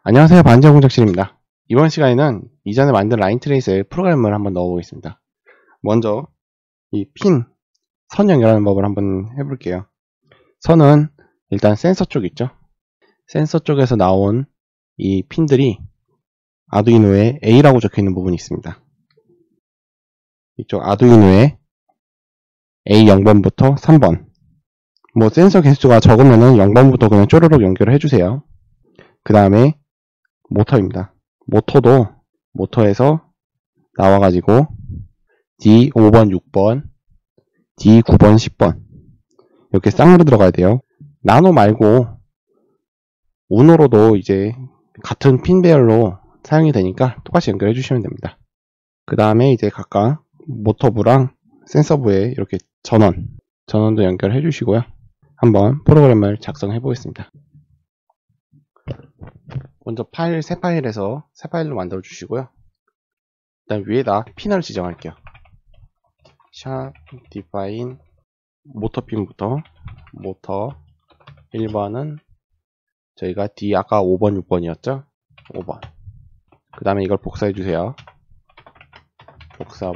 안녕하세요. 반지하 공작실입니다. 이번 시간에는 이전에 만든 라인 트레이스에 프로그램을 한번 넣어보겠습니다. 먼저 이 핀, 선 연결하는 법을 한번 해볼게요. 선은 일단 센서 쪽 있죠? 센서 쪽에서 나온 이 핀들이 아두이노에 A라고 적혀있는 부분이 있습니다. 이쪽 아두이노에 A 0번부터 3번, 뭐 센서 개수가 적으면은 0번부터 그냥 쪼르륵 연결을 해주세요. 그 다음에 모터입니다. 모터도 모터에서 나와가지고 D 5번, 6번, D 9번, 10번 이렇게 쌍으로 들어가야 돼요. 나노 말고 우노로도 이제 같은 핀 배열로 사용이 되니까 똑같이 연결해 주시면 됩니다. 그 다음에 이제 각각 모터부랑 센서부에 이렇게 전원도 연결해 주시고요. 한번 프로그램을 작성해 보겠습니다. 먼저 새 파일에서 새 파일로 만들어 주시고요. 일단 위에다 핀을 지정할게요. 샵 define 모터 핀부터 모터 1번은 저희가 D 아까 5번 6번이었죠? 5번. 그 다음에 이걸 복사해 주세요. 복사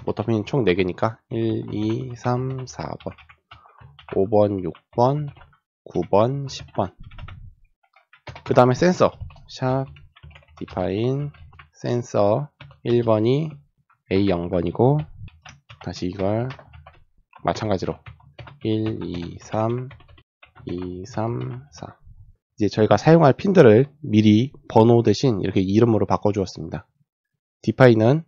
모터 핀 총 4개니까 1, 2, 3, 4번 5번, 6번, 9번, 10번. 그 다음에 센서 샵 define 센서 1번이 A 0번이고 다시 이걸 마찬가지로 1, 2, 3, 2, 3, 4 이제 저희가 사용할 핀들을 미리 번호 대신 이렇게 이름으로 바꿔주었습니다. define은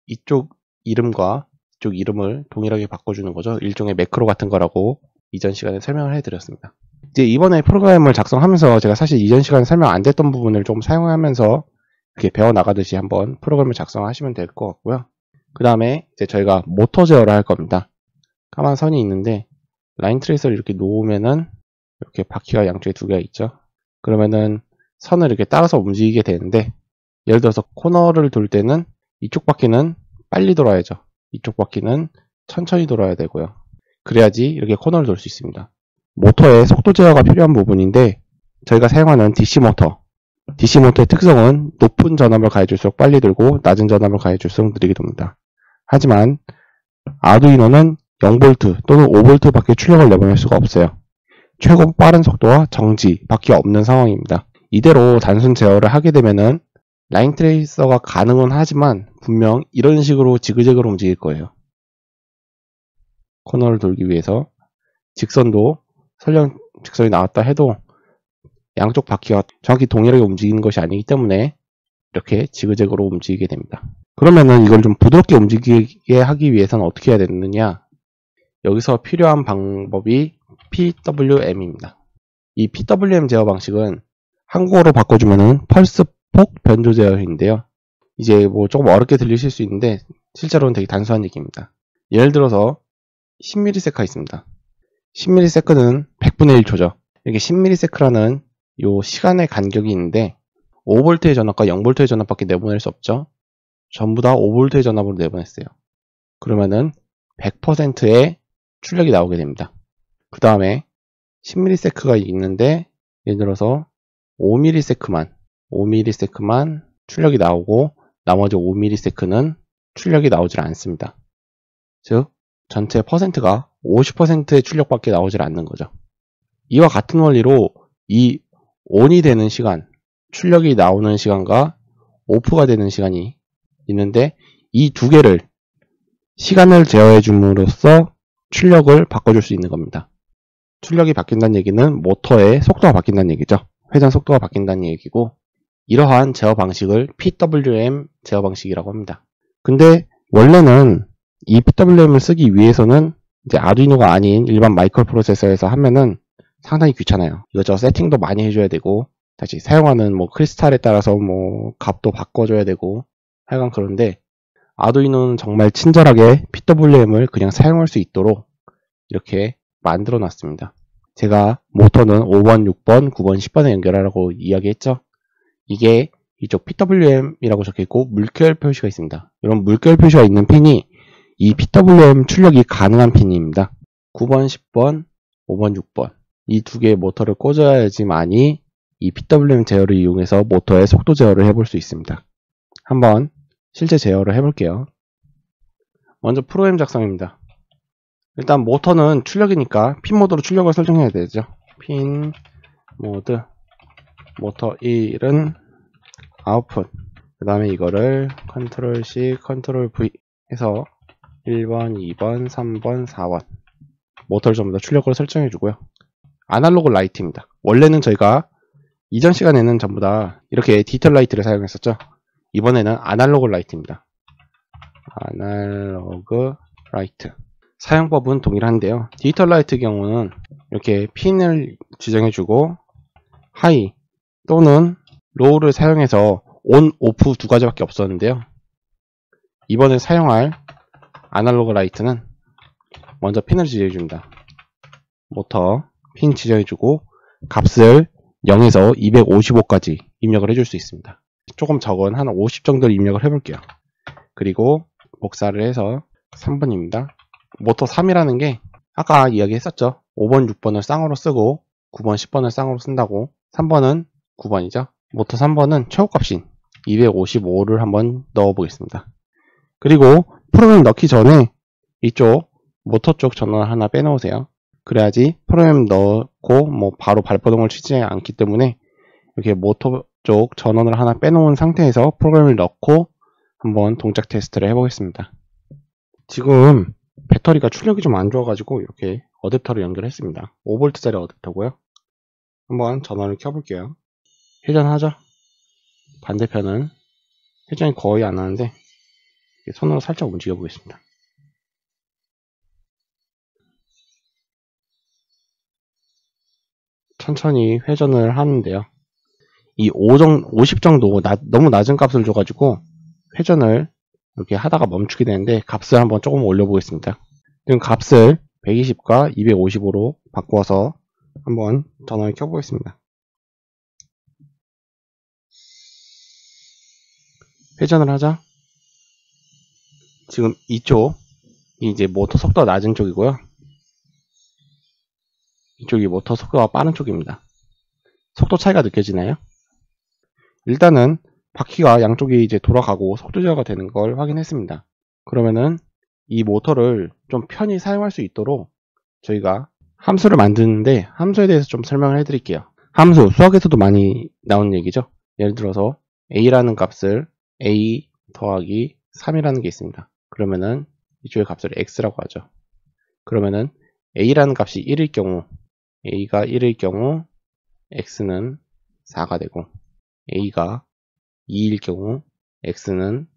이쪽 이름과 이쪽 이름을 동일하게 바꿔주는 거죠. 일종의 매크로 같은 거라고 이전 시간에 설명을 해드렸습니다. 이제 이번에 프로그램을 작성하면서 제가 사실 이전 시간에 설명 안 됐던 부분을 좀 사용하면서 이렇게 배워나가듯이 한번 프로그램을 작성하시면 될 것 같고요. 그 다음에 이제 저희가 모터 제어를 할 겁니다. 까만 선이 있는데 라인 트레이서를 이렇게 놓으면은 이렇게 바퀴가 양쪽에 2개가 있죠. 그러면은 선을 이렇게 따라서 움직이게 되는데 예를 들어서 코너를 돌 때는 이쪽 바퀴는 빨리 돌아야죠. 이쪽 바퀴는 천천히 돌아야 되고요. 그래야지 이렇게 코너를 돌 수 있습니다. 모터의 속도 제어가 필요한 부분인데 저희가 사용하는 DC 모터의 특성은 높은 전압을 가해줄수록 빨리 돌고 낮은 전압을 가해줄수록 느리게 돕니다. 하지만 아두이노는 0V 또는 5V 밖에 출력을 내보낼 수가 없어요. 최고 빠른 속도와 정지 밖에 없는 상황입니다. 이대로 단순 제어를 하게 되면은 라인 트레이서가 가능은 하지만 분명 이런 식으로 지그재그로 움직일 거예요. 코너를 돌기 위해서 직선도 설령 직선이 나왔다 해도 양쪽 바퀴가 정확히 동일하게 움직이는 것이 아니기 때문에 이렇게 지그재그로 움직이게 됩니다. 그러면은 이걸 좀 부드럽게 움직이게 하기 위해서는 어떻게 해야 되느냐? 여기서 필요한 방법이 PWM입니다. 이 PWM 제어 방식은 한국어로 바꿔주면은 펄스 폭 변조 제어인데요. 이제 뭐 조금 어렵게 들리실 수 있는데 실제로는 되게 단순한 얘기입니다. 예를 들어서 10ms가 있습니다. 10ms는 100분의 1초죠. 이렇게 10ms라는 요 시간의 간격이 있는데 5V의 전압과 0V의 전압밖에 내보낼 수 없죠. 전부 다 5V의 전압으로 내보냈어요. 그러면은 100%의 출력이 나오게 됩니다. 그 다음에 10ms가 있는데 예를 들어서 5ms만 출력이 나오고 나머지 5ms는 출력이 나오질 않습니다. 즉 전체 퍼센트가 50%의 출력밖에 나오질 않는 거죠. 이와 같은 원리로 이 ON이 되는 시간, 출력이 나오는 시간과 OFF가 되는 시간이 있는데 이 두 개를 시간을 제어해 줌으로써 출력을 바꿔줄 수 있는 겁니다. 출력이 바뀐다는 얘기는 모터의 속도가 바뀐다는 얘기죠. 회전 속도가 바뀐다는 얘기고 이러한 제어 방식을 PWM 제어 방식이라고 합니다. 근데 원래는 이 PWM을 쓰기 위해서는 이제 아두이노가 아닌 일반 마이크로 프로세서에서 하면은 상당히 귀찮아요. 이것저것 세팅도 많이 해줘야 되고 다시 사용하는 뭐 크리스탈에 따라서 뭐 값도 바꿔줘야 되고 하여간 그런데 아두이노는 정말 친절하게 PWM을 그냥 사용할 수 있도록 이렇게 만들어 놨습니다. 제가 모터는 5번, 6번, 9번, 10번에 연결하라고 이야기했죠. 이게 이쪽 PWM이라고 적혀있고 물결 표시가 있습니다. 이런 물결 표시가 있는 핀이 이 PWM 출력이 가능한 핀입니다. 9번, 10번, 5번, 6번 이 두 개의 모터를 꽂아야지만이 이 PWM 제어를 이용해서 모터의 속도 제어를 해볼 수 있습니다. 한번 실제 제어를 해볼게요. 먼저 프로그램 작성입니다. 일단 모터는 출력이니까 핀 모드로 출력을 설정해야 되죠. 핀 모드 모터 1은 아웃풋, 그 다음에 이거를 컨트롤 C 컨트롤 V 해서 1번 2번 3번 4번 모터를 전부 다 출력으로 설정해 주고요. 아날로그 라이트입니다. 원래는 저희가 이전 시간에는 전부 다 이렇게 디지털 라이트를 사용했었죠. 이번에는 아날로그 라이트입니다. 아날로그 라이트. 사용법은 동일한데요. 디지털 라이트 경우는 이렇게 핀을 지정해주고 하이 또는 로우를 사용해서 온, 오프 두 가지밖에 없었는데요. 이번에 사용할 아날로그 라이트는 먼저 핀을 지정해줍니다. 모터 핀 지정해주고 값을 0에서 255까지 입력을 해줄 수 있습니다. 조금 적은 한 50 정도를 입력을 해볼게요. 그리고 복사를 해서 3번입니다. 모터 3이라는 게 아까 이야기했었죠. 5번, 6번을 쌍으로 쓰고 9번, 10번을 쌍으로 쓴다고. 3번은 9번이죠. 모터 3번은 최고값인 255를 한번 넣어 보겠습니다. 그리고 프로그램 넣기 전에 이쪽 모터 쪽 전원 하나 빼놓으세요. 그래야지 프로그램 넣고 뭐 바로 발버둥을 치지 않기 때문에 이렇게 모터 쪽 전원을 하나 빼놓은 상태에서 프로그램을 넣고 한번 동작 테스트를 해보겠습니다. 지금 배터리가 출력이 좀 안 좋아가지고 이렇게 어댑터를 연결했습니다. 5V짜리 어댑터고요. 한번 전원을 켜볼게요. 회전하죠? 반대편은 회전이 거의 안 하는데 손으로 살짝 움직여 보겠습니다. 천천히 회전을 하는데요. 이 50 정도 너무 낮은 값을 줘가지고 회전을 이렇게 하다가 멈추게 되는데 값을 한번 조금 올려보겠습니다. 지금 값을 120과 255로 바꿔서 한번 전원을 켜보겠습니다. 회전을 하자. 지금 이쪽이 이제 모터 속도가 낮은 쪽이고요. 이쪽이 모터 속도가 빠른 쪽입니다. 속도 차이가 느껴지나요? 일단은 바퀴가 양쪽이 이제 돌아가고 속도 제어가 되는 걸 확인했습니다. 그러면은 이 모터를 좀 편히 사용할 수 있도록 저희가 함수를 만드는데 함수에 대해서 좀 설명을 해드릴게요. 함수, 수학에서도 많이 나오는 얘기죠. 예를 들어서 a라는 값을 a 더하기 3이라는 게 있습니다. 그러면은 이쪽의 값을 x라고 하죠. 그러면은 a라는 값이 1일 경우 a가 1일 경우 x는 4가 되고 a가 2일 경우 x는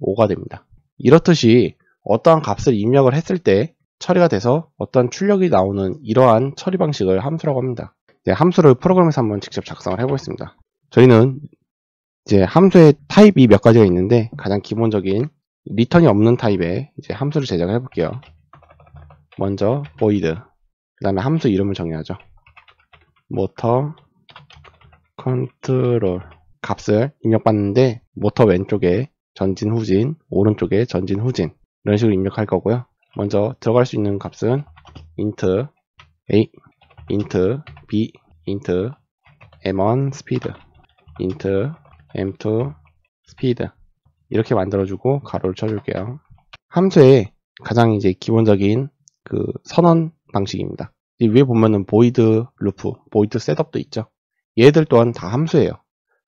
5가 됩니다. 이렇듯이 어떠한 값을 입력을 했을 때 처리가 돼서 어떤 출력이 나오는 이러한 처리 방식을 함수라고 합니다. 함수를 프로그램에서 한번 직접 작성을 해보겠습니다. 저희는 이제 함수의 타입이 몇 가지가 있는데 가장 기본적인 리턴이 없는 타입의 이제 함수를 제작을 해볼게요. 먼저 void, 그 다음에 함수 이름을 정의하죠. 모터 컨트롤 값을 입력받는데 모터 왼쪽에 전진 후진, 오른쪽에 전진 후진 이런 식으로 입력할 거고요. 먼저 들어갈 수 있는 값은 int a, int b, int m1 speed, int m2 speed 이렇게 만들어주고 가로를 쳐줄게요. 함수의 가장 이제 기본적인 그 선언 방식입니다. 이 위에 보면은 void loop, void setup도 있죠. 얘들 또한 다 함수예요.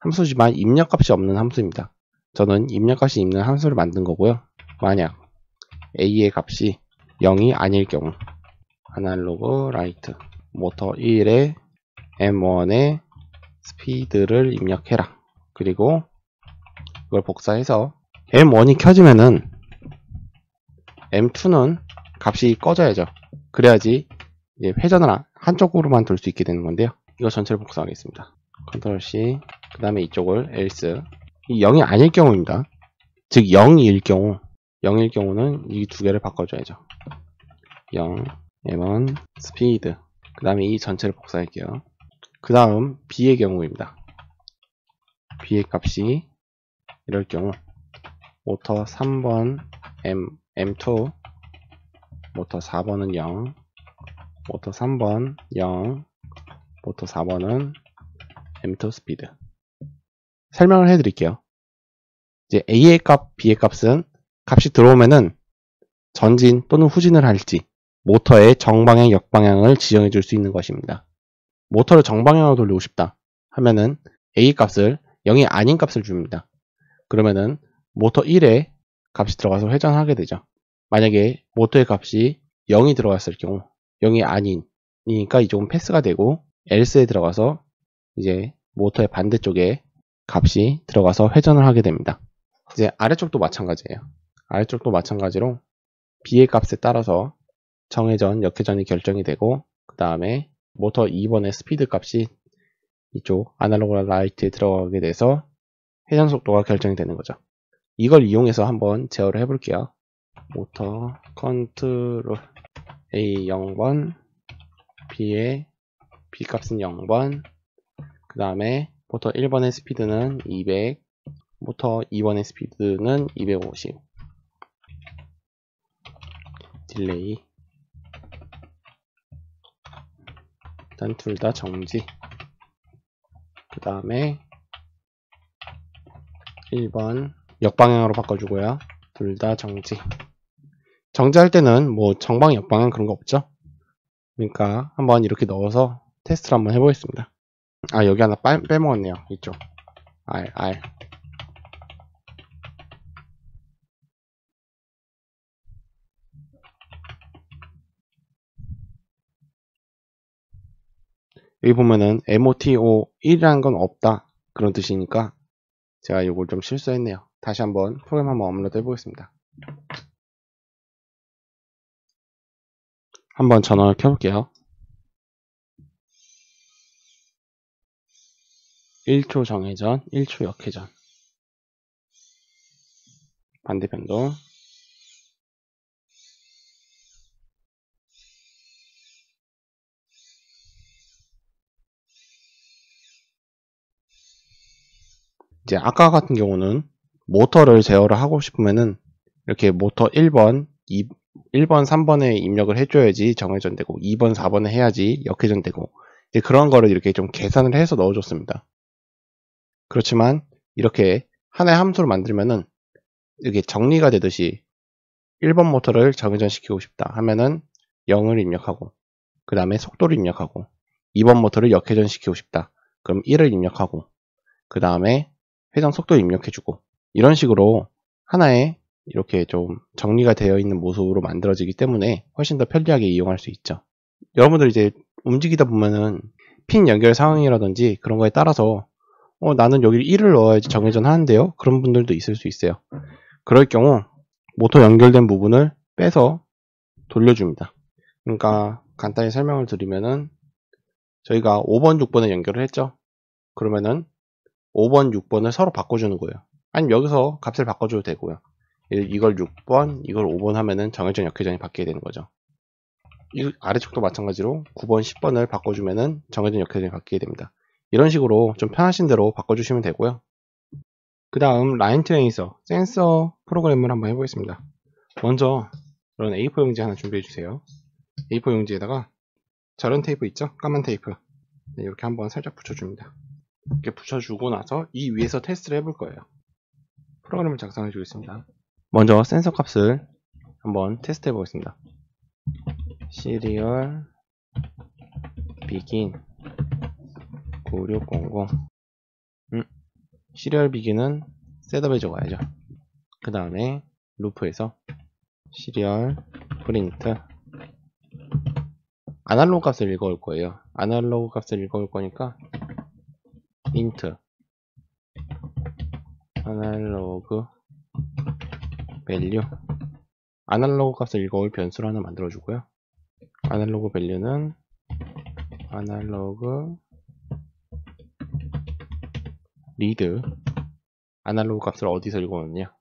함수지만 입력값이 없는 함수입니다. 저는 입력값이 있는 함수를 만든 거고요. 만약 a의 값이 0이 아닐 경우 아날로그 라이트 모터 1의 m1의 스피드를 입력해라. 그리고 이걸 복사해서 m1이 켜지면은 m2는 값이 꺼져야죠. 그래야지 이제 회전을 한쪽으로만 돌 수 있게 되는 건데요. 이거 전체를 복사하겠습니다. 컨트롤 C, 그 다음에 이쪽을 else, 이 0이 아닐 경우입니다. 즉 0일 경우는 이 두 개를 바꿔줘야죠. 0, m1, speed, 그 다음에 이 전체를 복사할게요. 그 다음 b의 경우입니다. b의 값이 이럴 경우 모터 3번 m2, 모터 4번은 0, 모터 3번 0, 모터 4번은 M2 스피드. 설명을 해드릴게요. 이제 A의 값, B의 값은 값이 들어오면은 전진 또는 후진을 할지 모터의 정방향, 역방향을 지정해 줄 수 있는 것입니다. 모터를 정방향으로 돌리고 싶다 하면은 A 값을 0이 아닌 값을 줍니다. 그러면은 모터 1에 값이 들어가서 회전하게 되죠. 만약에 모터의 값이 0이 들어갔을 경우 0이 아닌이니까 이쪽은 패스가 되고 else에 들어가서 이제 모터의 반대쪽에 값이 들어가서 회전을 하게 됩니다. 이제 아래쪽도 마찬가지예요. 아래쪽도 마찬가지로 B의 값에 따라서 정회전, 역회전이 결정이 되고 그 다음에 모터 2번의 스피드 값이 이쪽 아날로그 라이트에 들어가게 돼서 회전 속도가 결정이 되는 거죠. 이걸 이용해서 한번 제어를 해볼게요. 모터 컨트롤 A 0번, B의 B 값은 0번, 그 다음에 모터 1번의 스피드는 200, 모터 2번의 스피드는 250. 딜레이. 일단 둘 다 정지. 그 다음에 1번 역방향으로 바꿔주고요. 둘 다 정지. 정지할 때는 뭐 정방, 역방향 그런 거 없죠? 그러니까 한번 이렇게 넣어서 테스트를 한번 해보겠습니다. 아, 여기 하나 빼먹었네요. 이쪽. R. 여기 보면은 MOTO 1이라는 건 없다. 그런 뜻이니까 제가 이걸 좀 실수했네요. 다시 한번 프로그램 한번 업로드 해보겠습니다. 한번 전원을 켜볼게요. 1초 정회전, 1초 역회전. 반대편도. 이제 아까 같은 경우는 모터를 제어를 하고 싶으면은 이렇게 모터 1번, 1번, 3번에 입력을 해줘야지 정회전 되고 2번, 4번에 해야지 역회전 되고 그런 거를 이렇게 좀 계산을 해서 넣어줬습니다. 그렇지만 이렇게 하나의 함수를 만들면은 이게 정리가 되듯이 1번 모터를 정회전 시키고 싶다 하면은 0을 입력하고 그 다음에 속도를 입력하고 2번 모터를 역회전 시키고 싶다 그럼 1을 입력하고 그 다음에 회전 속도 입력해주고 이런 식으로 하나의 이렇게 좀 정리가 되어 있는 모습으로 만들어지기 때문에 훨씬 더 편리하게 이용할 수 있죠. 여러분들 이제 움직이다 보면은 핀 연결 상황이라든지 그런 거에 따라서 나는 여기 1을 넣어야지 정회전 하는데요. 그런 분들도 있을 수 있어요. 그럴 경우 모터 연결된 부분을 빼서 돌려줍니다. 그러니까 간단히 설명을 드리면은 저희가 5번, 6번에 연결을 했죠. 그러면은 5번, 6번을 서로 바꿔주는 거예요. 아니면 여기서 값을 바꿔줘도 되고요. 이걸 6번, 이걸 5번 하면은 정회전, 역회전이 바뀌게 되는 거죠. 이 아래쪽도 마찬가지로 9번, 10번을 바꿔주면은 정회전, 역회전이 바뀌게 됩니다. 이런 식으로 좀 편하신 대로 바꿔주시면 되고요. 그 다음 라인 트레이서, 센서 프로그램을 한번 해보겠습니다. 먼저 이런 A4 용지 하나 준비해주세요. A4 용지에다가 저런 테이프 있죠? 까만 테이프. 이렇게 한번 살짝 붙여줍니다. 이렇게 붙여주고 나서 이 위에서 테스트를 해볼 거예요. 프로그램을 작성해 주겠습니다. 먼저 센서 값을 한번 테스트 해보겠습니다. 시리얼 begin 9600 시리얼 begin은 셋업에 적어야죠. 그 다음에 루프에서 시리얼 프린트 아날로그 값을 읽어올 거예요. 아날로그 값을 읽어올 거니까 int 아날로그 밸류 아날로그 값을 읽어올 변수를 하나 만들어 주고요. 아날로그 밸류는 아날로그 리드 아날로그 값을 어디서 읽어오느냐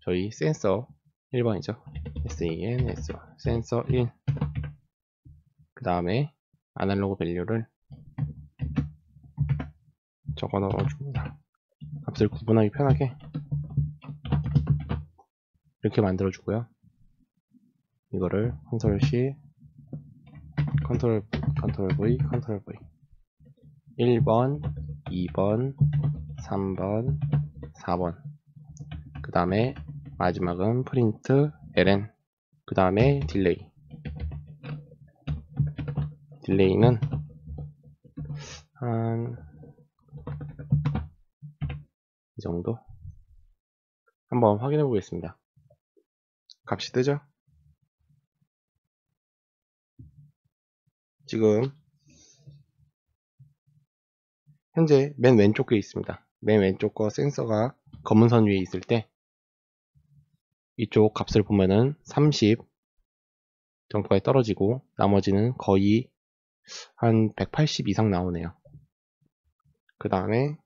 저희 센서 1번이죠. SEN 센서 1 그 다음에 아날로그 밸류를 적어 넣어줍니다. 값을 구분하기 편하게 이렇게 만들어 주고요. 이거를 컨트롤 C 컨트롤 V 컨트롤 V 1번, 2번, 3번, 4번. 그 다음에 마지막은 프린트 ln. 그 다음에 딜레이. 딜레이는 한 이 정도? 한번 확인해 보겠습니다. 값이 뜨죠? 지금 현재 맨 왼쪽 에 있습니다. 맨 왼쪽 거 센서가 검은 선 위에 있을 때 이쪽 값을 보면은 30 정도까지 떨어지고 나머지는 거의 한 180 이상 나오네요. 그 다음에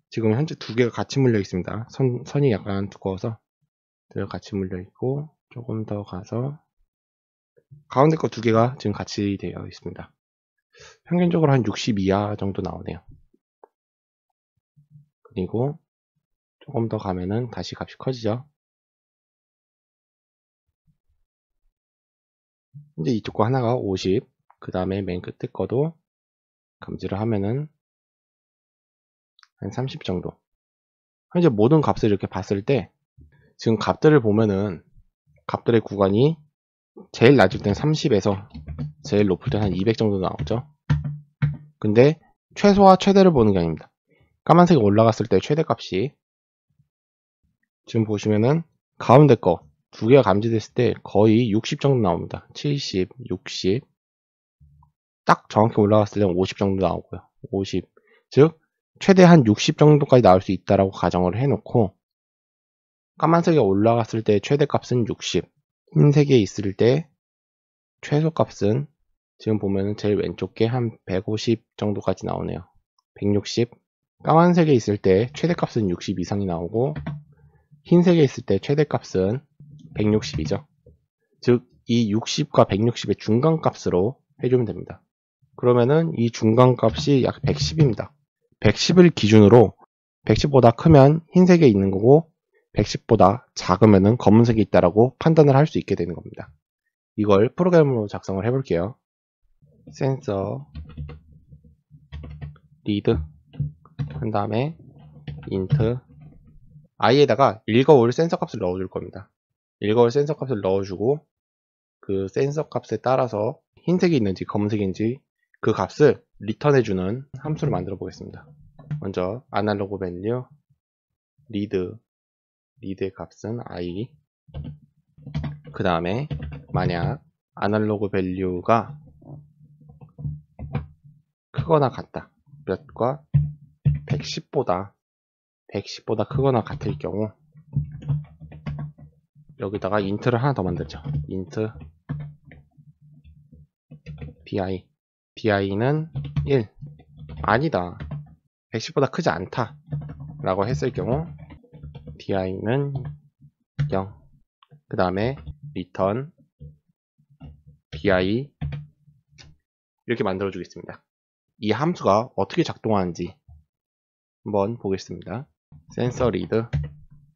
지금 현재 두 개가 같이 물려 있습니다. 선이 약간 두꺼워서 두 개가 같이 물려 있고 조금 더 가서 가운데 거 두 개가 지금 같이 되어 있습니다. 평균적으로 한 60 이하 정도 나오네요. 그리고 조금 더 가면은 다시 값이 커지죠. 이제 이쪽 거 하나가 50, 그 다음에 맨 끝에 거도 감지를 하면은 한 30 정도. 현재 모든 값을 이렇게 봤을 때 지금 값들을 보면은 값들의 구간이 제일 낮을 땐 30에서 제일 높을 땐 한 200 정도 나오죠. 근데 최소와 최대를 보는 게 아닙니다. 까만색이 올라갔을 때 최대값이 지금 보시면은 가운데 거 두 개가 감지됐을 때 거의 60 정도 나옵니다. 70, 60. 딱 정확히 올라갔을 때는 50 정도 나오고요. 50. 즉 최대 한 60 정도까지 나올 수 있다라고 가정을 해놓고 까만색이 올라갔을 때 최대값은 60. 흰색에 있을 때 최소값은 지금 보면은 제일 왼쪽 게 한 150 정도까지 나오네요. 160. 까만색에 있을 때 최대값은 60 이상이 나오고 흰색에 있을 때 최대값은 160이죠. 즉 이 60과 160의 중간값으로 해주면 됩니다. 그러면은 이 중간값이 약 110입니다. 110을 기준으로 110보다 크면 흰색에 있는 거고 110보다 작으면은 검은색이 있다라고 판단을 할 수 있게 되는 겁니다. 이걸 프로그램으로 작성을 해볼게요. 센서 리드 한 다음에 int i에다가 읽어올 센서 값을 넣어줄 겁니다. 읽어올 센서 값을 넣어주고 그 센서 값에 따라서 흰색이 있는지 검은색인지 그 값을 리턴해주는 함수를 만들어 보겠습니다. 먼저 아날로그 밸류 리드의 값은 i. 그 다음에 만약 아날로그 밸류가 크거나 같다. 몇과 110보다 크거나 같을 경우 여기다가 int를 하나 더 만들죠. int bi는 1 아니다 110보다 크지 않다 라고 했을 경우 bi는 0. 그 다음에 return bi 이렇게 만들어 주겠습니다. 이 함수가 어떻게 작동하는지 한번 보겠습니다. 센서 리드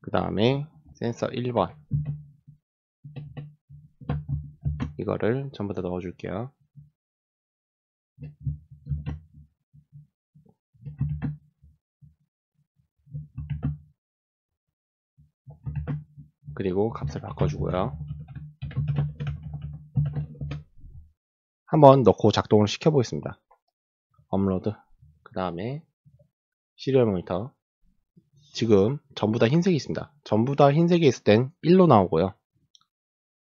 그 다음에 센서 1번 이거를 전부 다 넣어 줄게요. 그리고 값을 바꿔주고요. 한번 넣고 작동을 시켜보겠습니다. 업로드 그 다음에 시리얼 모니터 지금 전부 다 흰색이 있습니다. 전부 다 흰색이 있을 땐 1로 나오고요.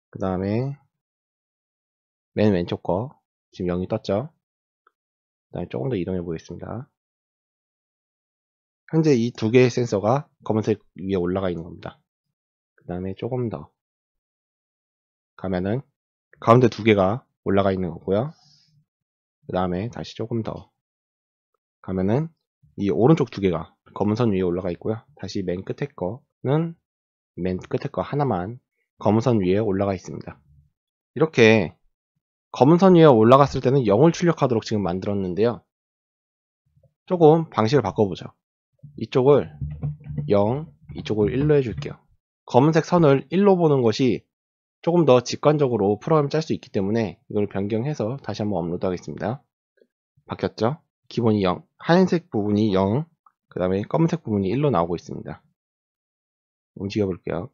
그 다음에 맨 왼쪽 거 지금 0이 떴죠. 그 다음에 조금 더 이동해 보겠습니다. 현재 이 두 개의 센서가 검은색 위에 올라가 있는 겁니다. 그 다음에 조금 더 가면은 가운데 두 개가 올라가 있는 거고요. 그 다음에 다시 조금 더 가면은 이 오른쪽 두 개가 검은 선 위에 올라가 있고요. 다시 맨 끝에 거는 맨 끝에 거 하나만 검은 선 위에 올라가 있습니다. 이렇게 검은 선 위에 올라갔을 때는 0을 출력하도록 지금 만들었는데요. 조금 방식을 바꿔보죠. 이쪽을 0, 이쪽을 1로 해줄게요. 검은색 선을 1로 보는 것이 조금 더 직관적으로 프로그램을 짤 수 있기 때문에 이걸 변경해서 다시 한번 업로드 하겠습니다. 바뀌었죠? 기본이 0, 하얀색 부분이 0, 그 다음에 검은색 부분이 1로 나오고 있습니다. 움직여 볼게요.